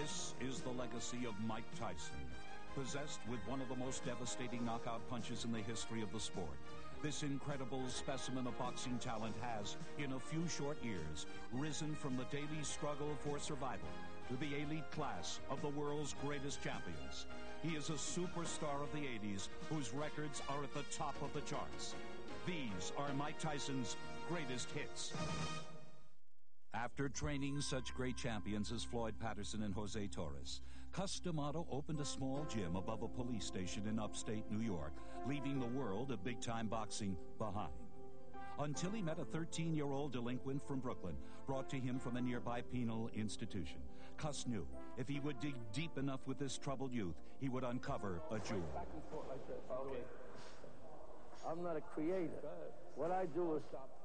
This is the legacy of Mike Tyson. Possessed with one of the most devastating knockout punches in the history of the sport, this incredible specimen of boxing talent has, in a few short years, risen from the daily struggle for survival to the elite class of the world's greatest champions. He is a superstar of the 80s whose records are at the top of the charts. These are Mike Tyson's greatest hits. After training such great champions as Floyd Patterson and Jose Torres, Cus D'Amato opened a small gym above a police station in upstate New York, leaving the world of big-time boxing behind. Until he met a 13-year-old delinquent from Brooklyn, brought to him from a nearby penal institution. Cus knew if he would dig deep enough with this troubled youth, he would uncover a jewel. Back and forth like this. Okay. I'm not a creator. What I do is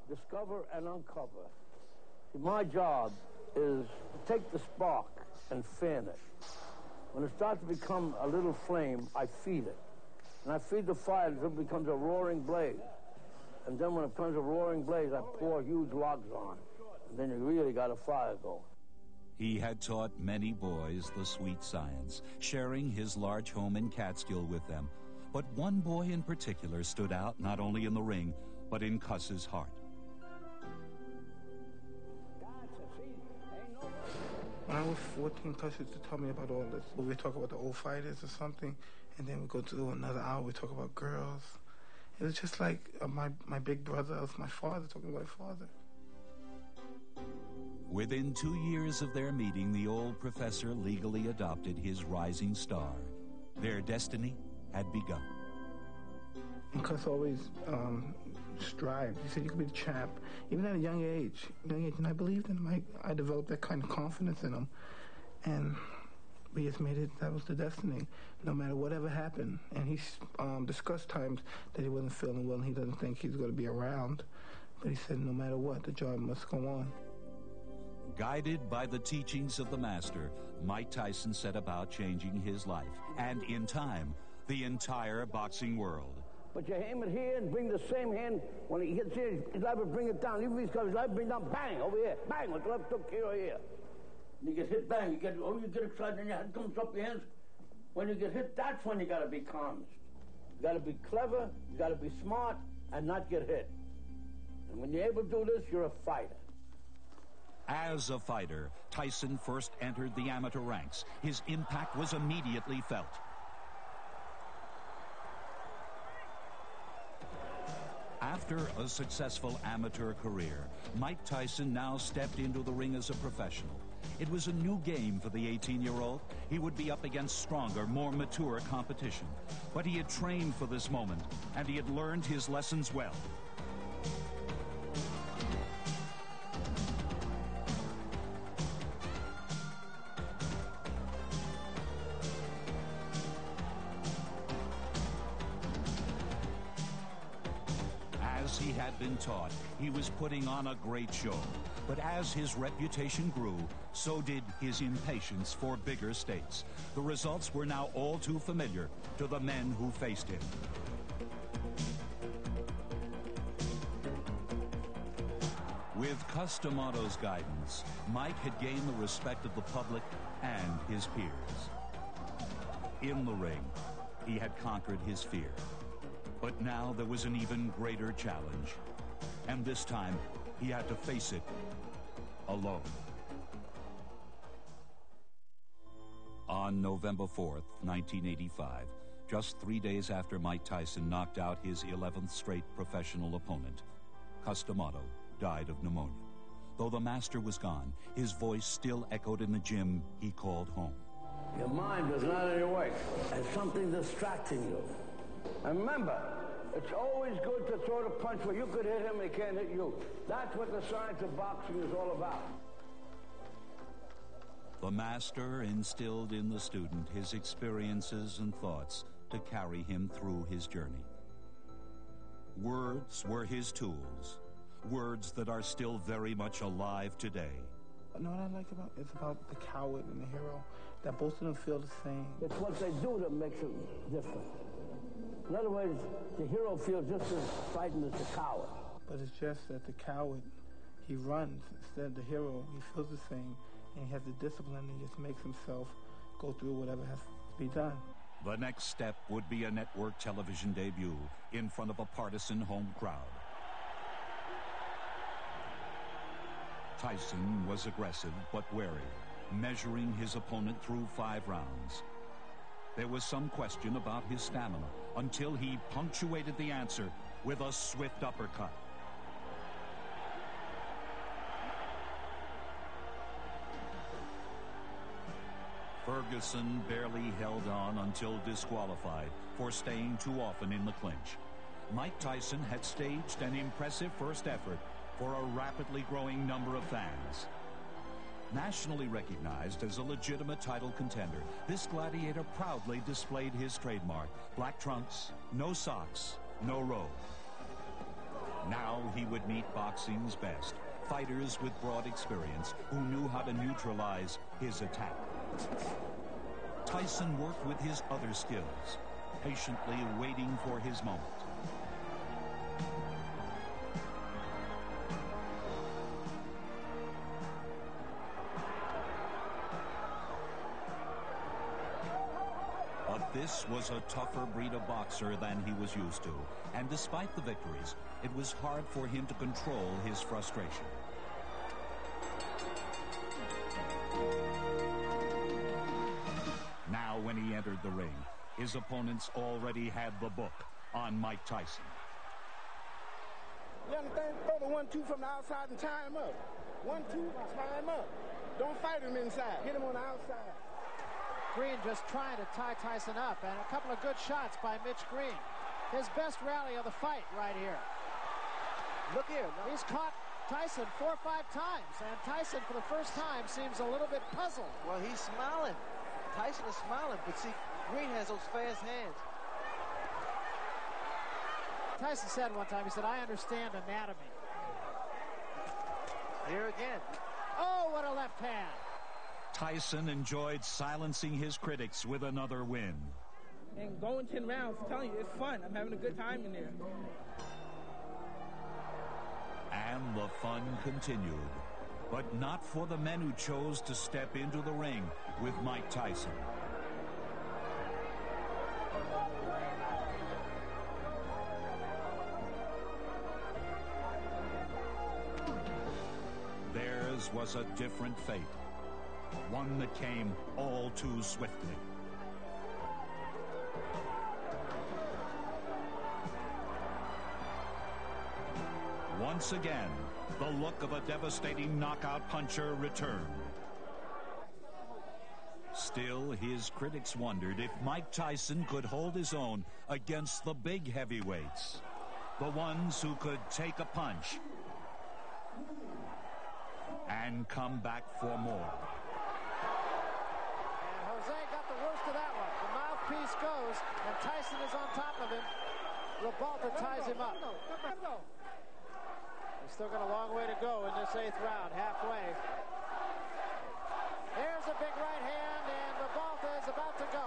discover and uncover. My job is to take the spark and fan it. When it starts to become a little flame, I feed it. And I feed the fire until it becomes a roaring blaze. And then when it becomes a roaring blaze, I pour huge logs on. And then you really got a fire going. He had taught many boys the sweet science, sharing his large home in Catskill with them. But one boy in particular stood out not only in the ring, but in Cus's heart. When I was 14, Cus used to tell me about all this. We talk about the old fighters or something, and then we go to another hour, we talk about girls. It was just like my big brother, it was my father, talking about my father. Within 2 years of their meeting, the old professor legally adopted his rising star. Their destiny had begun. And Cus always strived. He said, you could be the champ, even at a young age. And I believed in him. I developed that kind of confidence in him. And we just made it, that was the destiny, no matter whatever happened. And he discussed times that he wasn't feeling well and he doesn't think he's going to be around. But he said, no matter what, the job must go on. Guided by the teachings of the master, Mike Tyson set about changing his life, and in time, the entire boxing world. But you aim it here and bring the same hand. When he hits here, his life will bring it down. Even if he's got his life, bring it down, bang, over here. Bang, with the left hook here or here. And you get hit, bang, you get excited and your head comes up your hands. When you get hit, that's when you got to be calm. You got to be clever, you got to be smart, and not get hit. And when you're able to do this, you're a fighter. As a fighter, Tyson first entered the amateur ranks. His impact was immediately felt. After a successful amateur career, Mike Tyson now stepped into the ring as a professional. It was a new game for the 18-year-old. He would be up against stronger, more mature competition. But he had trained for this moment, and he had learned his lessons well. As he had been taught, he was putting on a great show. But as his reputation grew, so did his impatience for bigger stakes. The results were now all too familiar to the men who faced him. With Cus D'Amato's guidance, Mike had gained the respect of the public and his peers. In the ring, he had conquered his fear. But now there was an even greater challenge. And this time, he had to face it alone. On November 4th, 1985, just 3 days after Mike Tyson knocked out his 11th straight professional opponent, Cus D'Amato died of pneumonia. Though the master was gone, his voice still echoed in the gym he called home. Your mind is not in your way. There's something distracting you. And remember, it's always good to throw the punch where you could hit him and he can't hit you. That's what the science of boxing is all about. The master instilled in the student his experiences and thoughts to carry him through his journey. Words were his tools, words that are still very much alive today. You know what I like about it's about the coward and the hero, that both of them feel the same. It's what they do that makes it different. In other words, the hero feels just as frightened as the coward. But it's just that the coward, he runs. Instead of the hero, he feels the same, and he has the discipline, and he just makes himself go through whatever has to be done. The next step would be a network television debut in front of a partisan home crowd. Tyson was aggressive but wary, measuring his opponent through 5 rounds. There was some question about his stamina until he punctuated the answer with a swift uppercut. Ferguson barely held on until disqualified for staying too often in the clinch. Mike Tyson had staged an impressive first effort for a rapidly growing number of fans. Nationally recognized as a legitimate title contender, this gladiator proudly displayed his trademark: black trunks, no socks, no robe. Now he would meet boxing's best, fighters with broad experience who knew how to neutralize his attack. Tyson worked with his other skills, patiently waiting for his moment. But this was a tougher breed of boxer than he was used to, and despite the victories, it was hard for him to control his frustration. Now, when he entered the ring, his opponents already had the book on Mike Tyson. You understand? Throw the 1-2 from the outside and tie him up. 1-2, tie him up. Don't fight him inside. Hit him on the outside. Green just trying to tie Tyson up, and a couple of good shots by Mitch Green. His best rally of the fight right here. Look here. He's caught Tyson 4 or 5 times, and Tyson for the first time seems a little bit puzzled. Well, he's smiling. Tyson is smiling, but see, Green has those fast hands. Tyson said one time, he said, "I understand anatomy." Here again. Oh, what a left hand. Tyson enjoyed silencing his critics with another win. And going 10 rounds, I'm telling you, it's fun. I'm having a good time in there. And the fun continued, but not for the men who chose to step into the ring with Mike Tyson. Theirs was a different fate, one that came all too swiftly. Once again, the look of a devastating knockout puncher returned. Still, his critics wondered if Mike Tyson could hold his own against the big heavyweights, the ones who could take a punch and come back for more. And Jose got the worst of that one. The mouthpiece goes, and Tyson is on top of him. Ribalta ties him up. He's still got a long way to go in this 8th round, halfway. There's a big right hand, and Ribalta is about to go.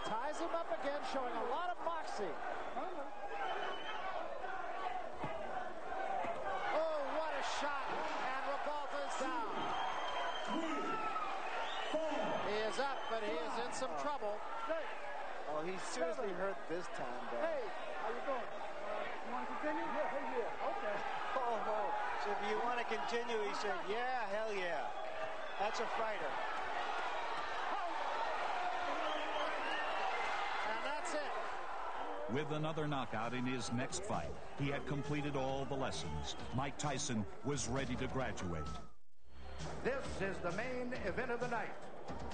Ties him up again, showing a lot of moxie. Oh, what a shot, and Ribalta is down. He is up, but he is in some trouble. Oh, he's seriously hurt this time, though. Hey, how you doing? You want to continue? Yeah, okay. Oh. So if you want to continue, he said, yeah, hell yeah. That's a fighter. And that's it. With another knockout in his next fight, he had completed all the lessons. Mike Tyson was ready to graduate. This is the main event of the night.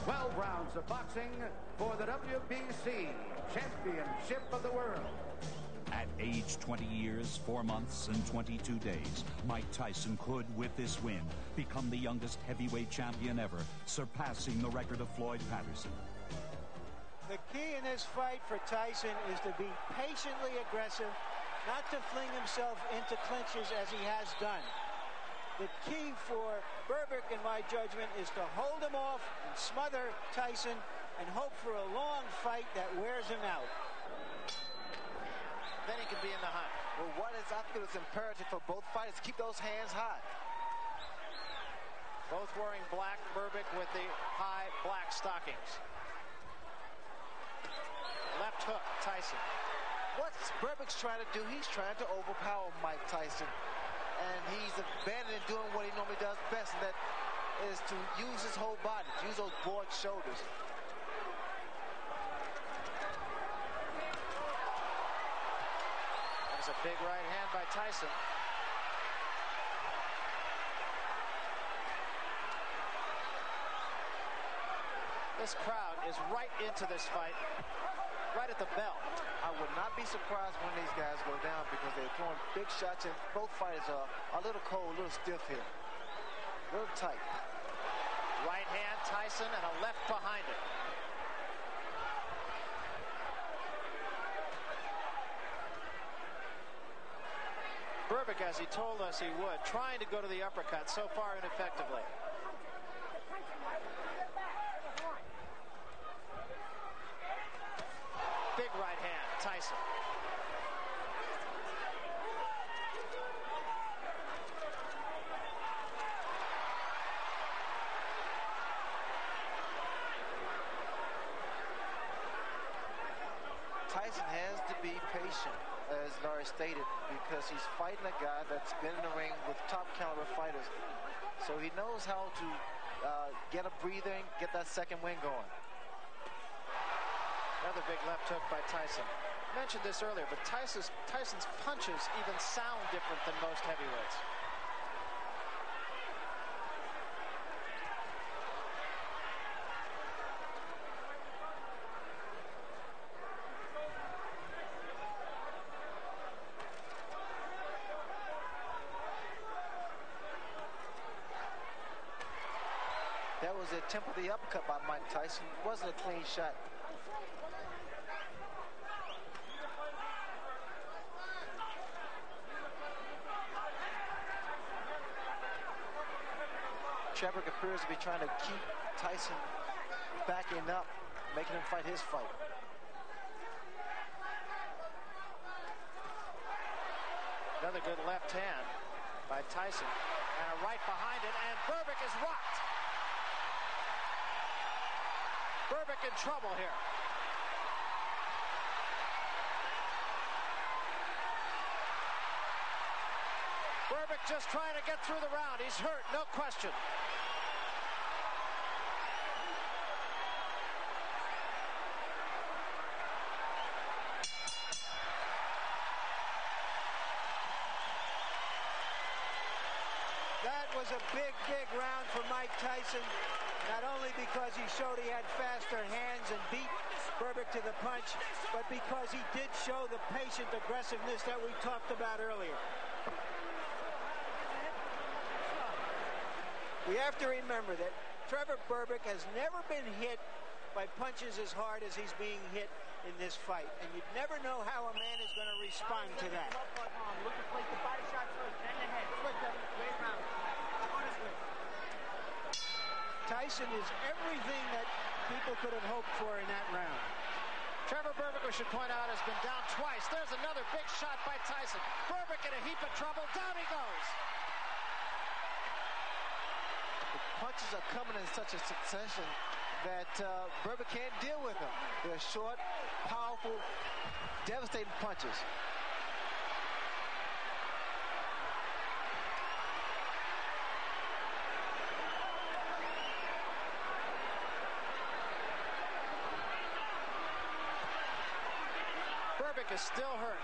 12 rounds of boxing for the WBC Championship of the World. At age 20 years, 4 months, and 22 days, Mike Tyson could, with this win, become the youngest heavyweight champion ever, surpassing the record of Floyd Patterson. The key in this fight for Tyson is to be patiently aggressive, not to fling himself into clinches as he has done. The key for Berbick, in my judgment, is to hold him off and smother Tyson and hope for a long fight that wears him out. Then he can be in the hunt. Well, I feel it's imperative for both fighters to keep those hands high. Both wearing black, Berbick with the high black stockings. Left hook, Tyson. What Berbick's trying to do, he's trying to overpower Mike Tyson. And he's abandoning doing what he normally does best, and that is to use his whole body, to use those broad shoulders. That was a big right hand by Tyson. This crowd is right into this fight, right at the bell. I would not be surprised when these guys go down because they're throwing big shots, and both fighters are a little cold, a little stiff here. A little tight. Right hand, Tyson, and a left behind it. Berbick, as he told us he would, trying to go to the uppercut, so far ineffectively. Big right hand, Tyson. Tyson has to be patient, as Larry stated, because he's fighting a guy that's been in the ring with top caliber fighters. So he knows how to get a breather and get that second wind going. Another big left hook by Tyson. I mentioned this earlier, but Tyson's punches even sound different than most heavyweights. That was the attempt of the uppercut by Mike Tyson. It wasn't a clean shot. Trevor appears to be trying to keep Tyson backing up, making him fight his fight. Another good left hand by Tyson. And a right behind it, and Berbick is rocked. Berbick in trouble here. Berbick just trying to get through the round. He's hurt, no question. That was a big, big round for Mike Tyson. Not only because he showed he had faster hands and beat Berbick to the punch, but because he did show the patient aggressiveness that we talked about earlier. We have to remember that Trevor Berbick has never been hit by punches as hard as he's being hit in this fight. And you'd never know how a man is going to respond to that. Look to place the body shot first, then the head. Wait around. Tyson is everything that people could have hoped for in that round. Trevor Berbick, we should point out, has been down twice. There's another big shot by Tyson. Berbick in a heap of trouble. Down he goes. Punches are coming in such a succession that Berbick can't deal with them. They're short, powerful, devastating punches. Berbick is still hurt.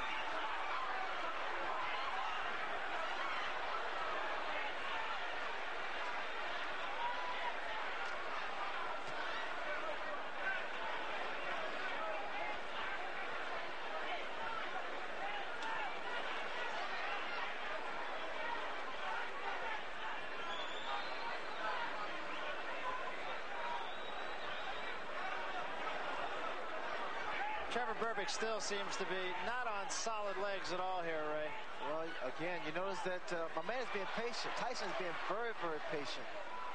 Trevor Berbick still seems to be not on solid legs at all here, Ray. Well, again, you notice that my man is being patient. Tyson's being very, very patient,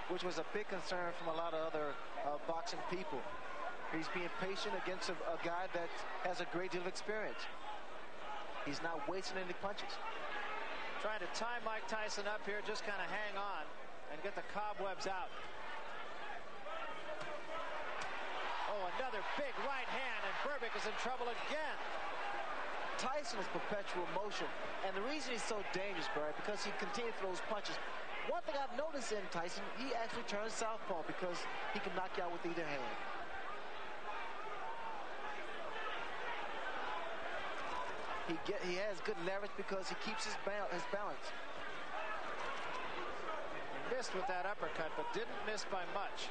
which was a big concern from a lot of other boxing people. He's being patient against a guy that has a great deal of experience. He's not wasting any punches. Trying to tie Mike Tyson up here, just kind of hang on and get the cobwebs out. Oh, another big right hand, and Berbick is in trouble again. Tyson is perpetual motion, and the reason he's so dangerous, Barry, because he continues to throw those punches. One thing I've noticed in Tyson, he actually turns southpaw because he can knock you out with either hand. He has good leverage because he keeps his balance. He missed with that uppercut, but didn't miss by much.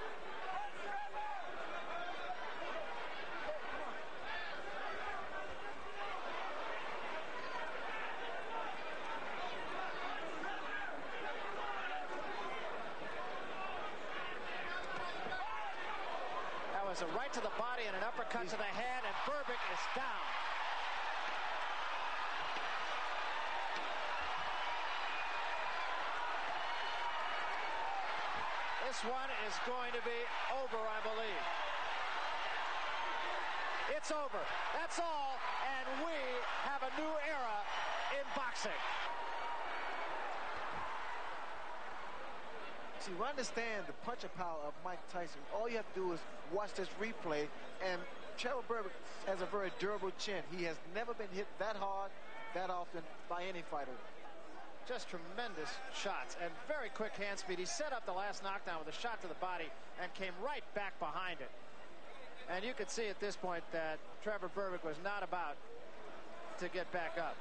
That was a right to the body and an uppercut to the head, and Berbick is down. This one is going to be over, I believe. It's over. That's all, and we have a new era in boxing. See, we understand the puncher power of Mike Tyson. All you have to do is watch this replay, and Trevor Berbick has a very durable chin. He has never been hit that hard, that often by any fighter. Just tremendous shots and very quick hand speed. He set up the last knockdown with a shot to the body and came right back behind it. And you could see at this point that Trevor Berbick was not about to get back up.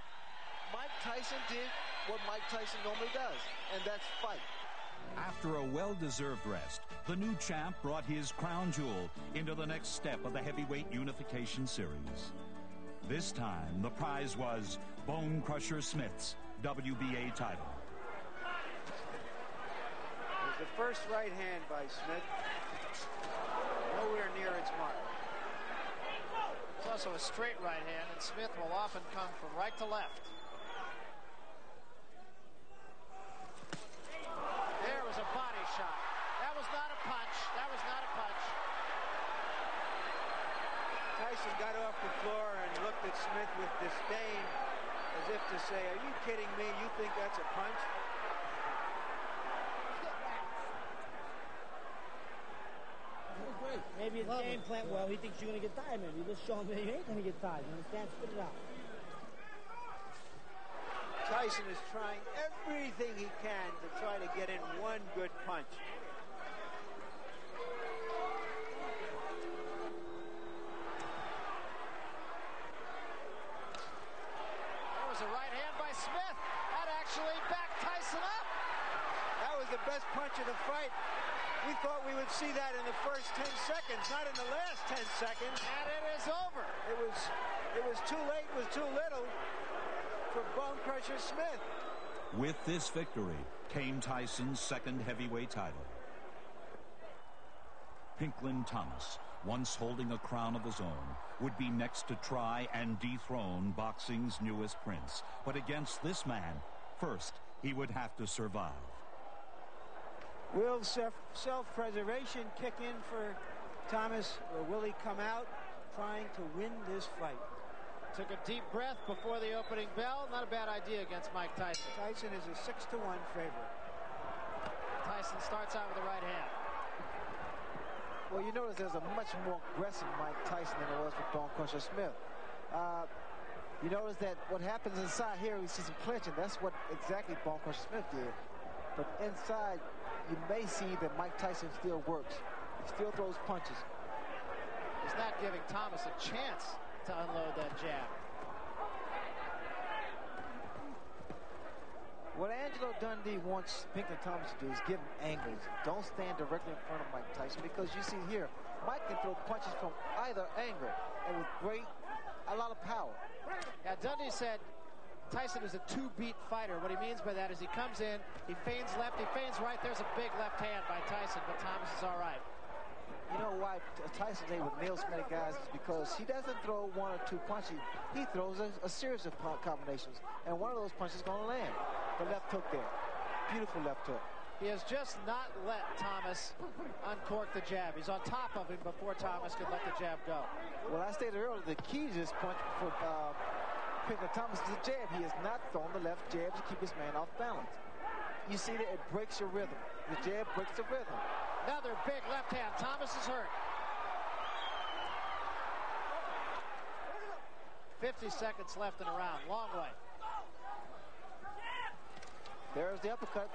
Mike Tyson did what Mike Tyson normally does, and that's fight. After a well-deserved rest, the new champ brought his crown jewel into the next step of the heavyweight unification series. This time, the prize was Bone Crusher Smith's WBA title. It was the first right hand by Smith. Nowhere near its mark. It's also a straight right hand, and Smith will often come from right to left. There was a body shot. That was not a punch. That was not a punch. Tyson got off the floor and looked at Smith with disdain, as if to say, are you kidding me? You think that's a punch? Maybe his game plan, well, he thinks you're going to get tired, maybe. Just show him that you ain't going to get tired. You understand? Spit it out. Tyson is trying everything he can to try to get in one good punch. There was a right hand by Smith. That actually backed Tyson up. That was the best punch of the fight. We thought we would see that in the first 10 seconds, not in the last 10 seconds. And it is over. It was too late, it was too little for Bone Crusher Smith. With this victory came Tyson's second heavyweight title. Pinklin Thomas, once holding a crown of his own, would be next to try and dethrone boxing's newest prince. But against this man, first, he would have to survive. Will self-preservation kick in for Thomas, or will he come out trying to win this fight? Took a deep breath before the opening bell. Not a bad idea against Mike Tyson. Tyson is a 6-1 favorite. Tyson starts out with the right hand. Well, you notice there's a much more aggressive Mike Tyson than there was with Bone Crusher Smith. You notice that what happens inside here, we see some clinching. That's what exactly Bone Crusher Smith did. But inside, you may see that Mike Tyson still works. He still throws punches. He's not giving Thomas a chance to unload that jab. What Angelo Dundee wants Pinklin Thomas to do is give him angles. Don't stand directly in front of Mike Tyson, because you see here, Mike can throw punches from either angle and with a lot of power. Yeah, Dundee said Tyson is a two-beat fighter. What he means by that is he comes in, he feigns left, he feigns right. There's a big left hand by Tyson, but Thomas is all right. You know why Tyson's able to nail so many guys is because he doesn't throw one or two punches. He throws a series of combinations, and one of those punches is going to land. The left hook there. Beautiful left hook. He has just not let Thomas uncork the jab. He's on top of him before Thomas can let the jab go. Well, I stated earlier, the key to this punch for Pickler Thomas is a jab. He has not thrown the left jab to keep his man off balance. You see that it breaks your rhythm. The jab breaks the rhythm. Another big left hand. Thomas is hurt. 50 seconds left in the round. Long way. There's the uppercut.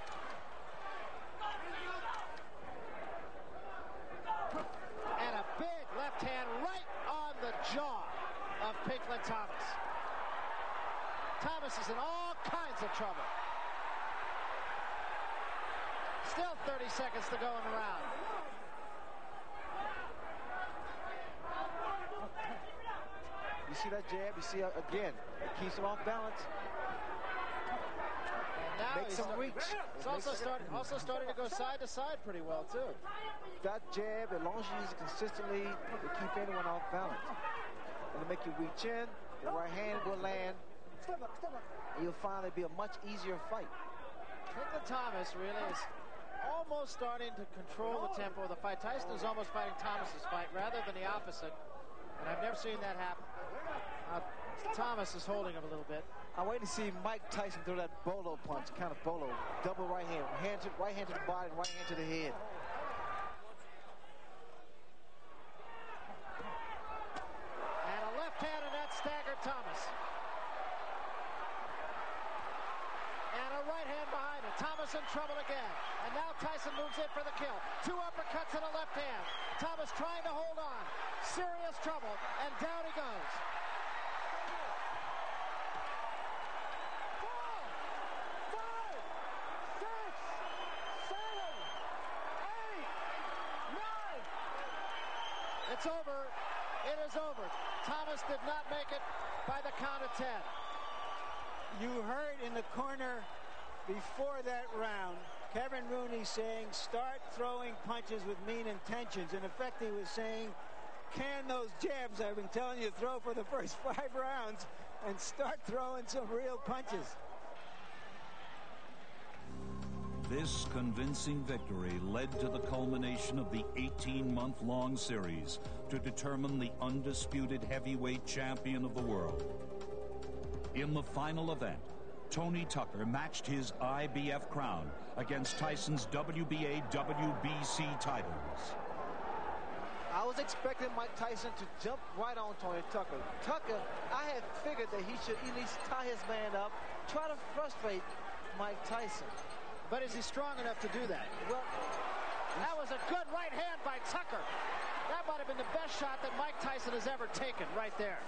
And a big left hand right on the jaw of Pinkland Thomas. Thomas is in all kinds of trouble. Still 30 seconds to go in the round. You see that jab? You see, again, it keeps him off balance. And now makes him reach. It's also starting to go side to side pretty well, too. That jab, as long as you use it consistently, will keep anyone off balance. It'll make you reach in, the right hand will land, and you'll find it'll be a much easier fight. Pinkland Thomas really is almost starting to control the tempo of the fight. Tyson is almost fighting Thomas's fight rather than the opposite, and I've never seen that happen. Thomas is holding him a little bit. I'm waiting to see Mike Tyson throw that bolo punch, kind of bolo, double right hand, right hand to the body and right hand to the head. And a left hand, and that staggered Thomas. And a right hand behind it. Thomas in trouble again. And now Tyson moves in for the kill. 2 uppercuts and a left hand. Thomas trying to hold on. Serious trouble. And down he goes. 4, 5, 6, 7, 8, 9. It's over. It is over. Thomas did not make it by the count of 10. You heard in the corner before that round, Kevin Rooney saying, start throwing punches with mean intentions. In effect, he was saying, can those jabs I've been telling you to throw for the first 5 rounds and start throwing some real punches. This convincing victory led to the culmination of the 18-month-long series to determine the undisputed heavyweight champion of the world. In the final event, Tony Tucker matched his IBF crown against Tyson's WBA, WBC titles. I was expecting Mike Tyson to jump right on Tony Tucker. Tucker, I had figured that he should at least tie his man up, try to frustrate Mike Tyson. But is he strong enough to do that? Well, that was a good right hand by Tucker. That might have been the best shot that Mike Tyson has ever taken right there.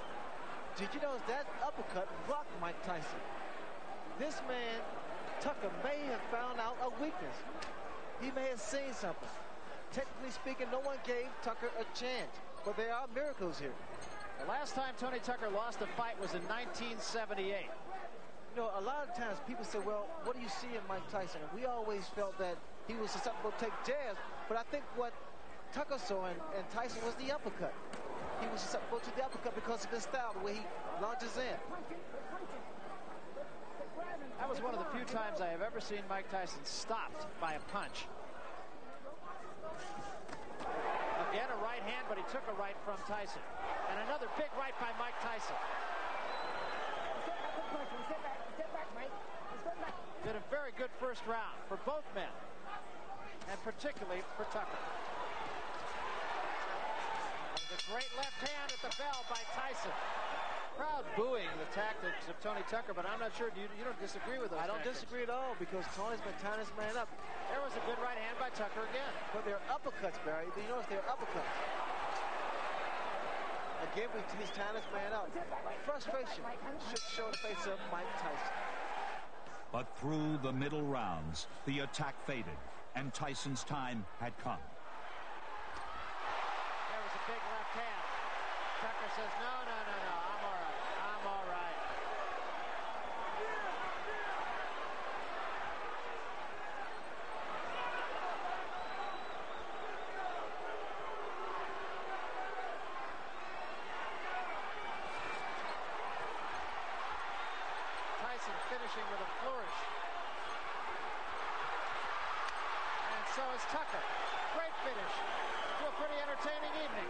Did you notice that uppercut blocked Mike Tyson? This man, Tucker, may have found out a weakness. He may have seen something. Technically speaking, no one gave Tucker a chance. But there are miracles here. The last time Tony Tucker lost a fight was in 1978. You know, a lot of times people say, well, what do you see in Mike Tyson? And we always felt that he was susceptible to take jabs. But I think what Tucker saw in Tyson was the uppercut. He was susceptible to the uppercut because of his style, the way he launches in. That was one of the few times I have ever seen Mike Tyson stopped by a punch. Again, a right hand, but he took a right from Tyson. And another big right by Mike Tyson. Did a very good first round for both men, and particularly for Tucker. A great left hand at the bell by Tyson. Crowd booing the tactics of Tony Tucker, but I'm not sure. You don't disagree with those I don't tactics. disagree at all because Tony's been tying his man up. There was a good right hand by Tucker again. But they're uppercuts, Barry. You notice they're uppercuts. Again, he's tying his man up. Frustration should show the face of Mike Tyson. But through the middle rounds, the attack faded, and Tyson's time had come. There was a big left hand. Tucker says, no, I'm all right. I'm all right. Tyson finishing with a flourish. And so is Tucker. Great finish to a pretty entertaining evening.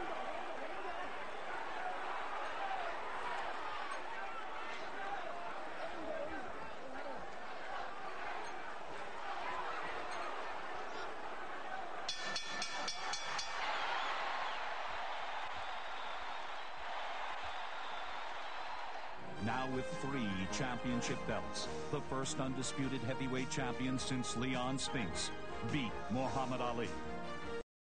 now with 3 championship belts. The first undisputed heavyweight champion since Leon Spinks beat Muhammad Ali.